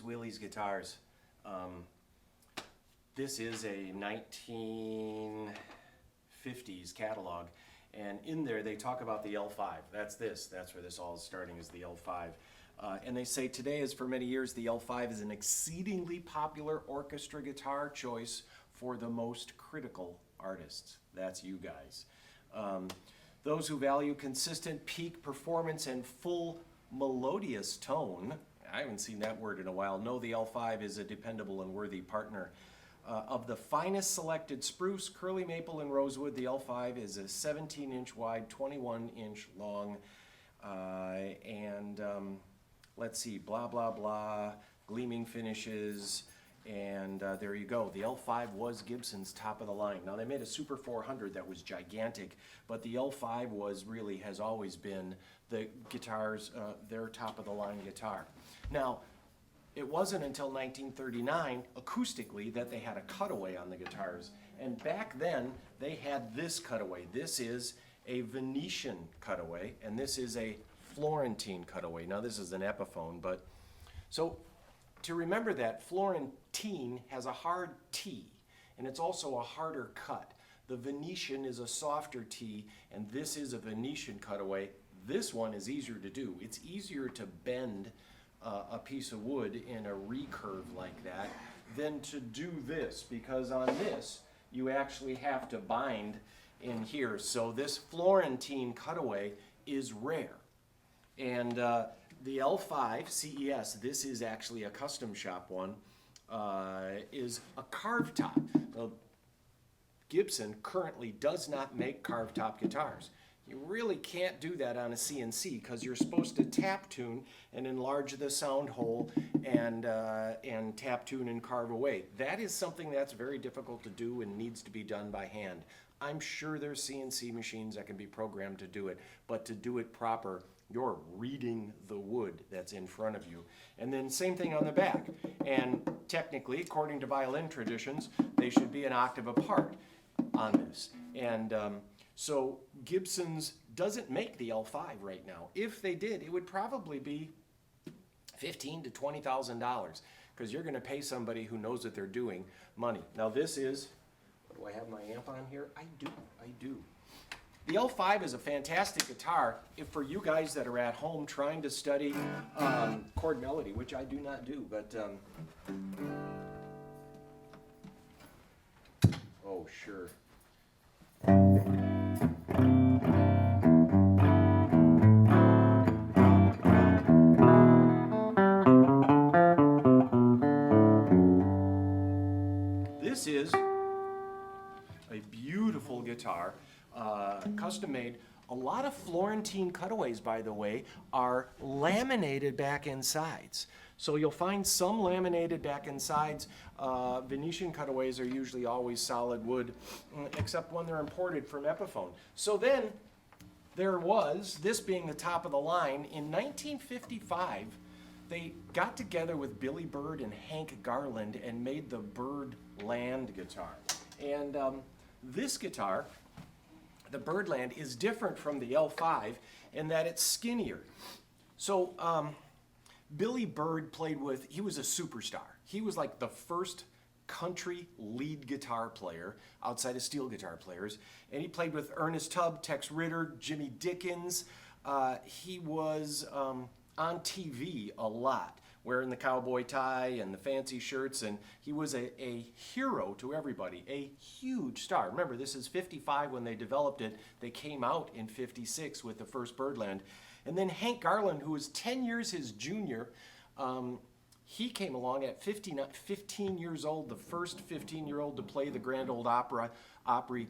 Willie's Guitars. This is a 1950s catalog, and in there they talk about the L-5. That's where this all is starting, is the L-5. And they say today, as for many years, the L-5 is an exceedingly popular orchestra guitar choice for the most critical artists. That's you guys. Those who value consistent peak performance and full melodious tone, I haven't seen that word in a while, know the L-5 is a dependable and worthy partner. Of the finest selected spruce, curly maple, and rosewood, the L-5 is a 17-inch wide, 21-inch long, let's see, blah, blah, blah, gleaming finishes, and there you go. The L-5 was Gibson's top of the line. Now, they made a Super 400 that was gigantic, but the L-5 has always been the guitars, their top of the line guitar. Now, it wasn't until 1939, acoustically, that they had a cutaway on the guitars. And back then, they had this cutaway. This is a Venetian cutaway, and this is a Florentine cutaway. Now, this is an Epiphone, but... So, to remember that, Florentine has a hard T, and it's also a harder cut. The Venetian is a softer T, and this is a Venetian cutaway. This one is easier to do. It's easier to bend a piece of wood in a recurve like that than to do this, because on this you actually have to bind in here. So this Florentine cutaway is rare. And the L-5 CES, this is actually a custom shop one, is a carved top. Now, Gibson currently does not make carved top guitars. You really can't do that on a CNC because you're supposed to tap tune and enlarge the sound hole and tap tune and carve away. That is something that's very difficult to do and needs to be done by hand. I'm sure there's CNC machines that can be programmed to do it, but to do it proper, you're reading the wood that's in front of you. And then same thing on the back. And technically, according to violin traditions, they should be an octave apart on this. And so Gibson's doesn't make the L-5 right now. If they did, it would probably be $15,000 to $20,000 because you're going to pay somebody who knows what they're doing money. Now this is, do I have my amp on here? I do. The L-5 is a fantastic guitar for you guys that are at home trying to study chord melody, which I do not do, but oh sure. This is a beautiful guitar, custom made. A lot of Florentine cutaways, by the way, are laminated back end sides. So you'll find some laminated back end sides. Venetian cutaways are usually always solid wood, except when they're imported from Epiphone. So then there was, this being the top of the line, in 1955, they got together with Billy Byrd and Hank Garland and made the Byrdland guitar. And this guitar, the Byrdland, is different from the L-5 in that it's skinnier. So Billy Byrd he was a superstar. He was like the first country lead guitar player outside of steel guitar players. And he played with Ernest Tubb, Tex Ritter, Jimmy Dickens. He was on TV a lot, wearing the cowboy tie and the fancy shirts, and he was a hero to everybody, a huge star. Remember, this is 55 when they developed it. They came out in 56 with the first Byrdland. And then Hank Garland, who was 10 years his junior, he came along at 15 years old, the first 15-year-old to play the Grand Ole Opry.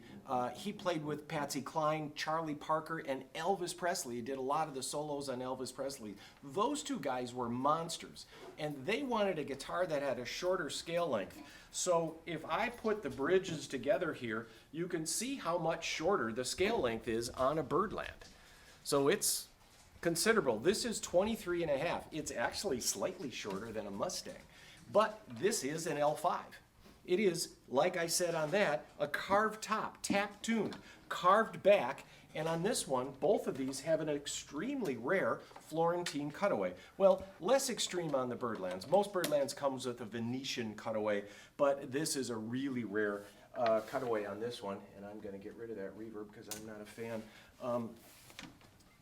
He played with Patsy Cline, Charlie Parker, and Elvis Presley. He did a lot of the solos on Elvis Presley. Those two guys were monsters, and they wanted a guitar that had a shorter scale length. So if I put the bridges together here, you can see how much shorter the scale length is on a Byrdland. So it's considerable. This is 23.5. It's actually slightly shorter than a Mustang, but this is an L-5. it is, like I said on that, a carved top, tap tuned, carved back, and on this one, both of these have an extremely rare Florentine cutaway. Well, less extreme on the Byrdlands. Most Byrdlands comes with a Venetian cutaway, but this is a really rare cutaway on this one, and I'm going to get rid of that reverb because I'm not a fan.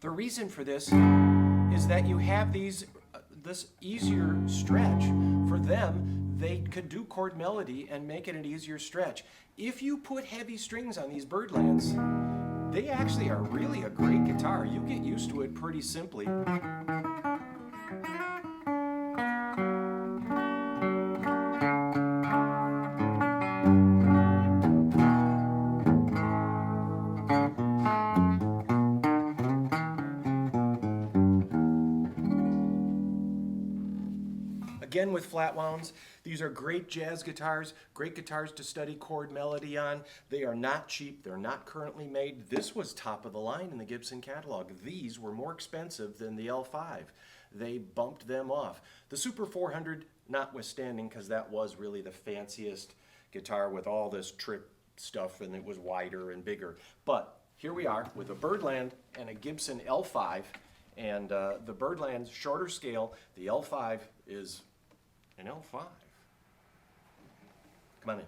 The reason for this is that you have these this easier stretch. For them, they could do chord melody and make it an easier stretch. If you put heavy strings on these Byrdlands, they actually are really a great guitar. You get used to it pretty simply. Again with flat wounds, these are great jazz guitars, great guitars to study chord melody on. They are not cheap, they're not currently made. This was top of the line in the Gibson catalog. These were more expensive than the L-5. They bumped them off. The Super 400 notwithstanding, because that was really the fanciest guitar with all this trip stuff, and it was wider and bigger. But here we are with a Byrdland and a Gibson L-5, and the Byrdland's shorter scale, the L-5 is an L5. Come on in.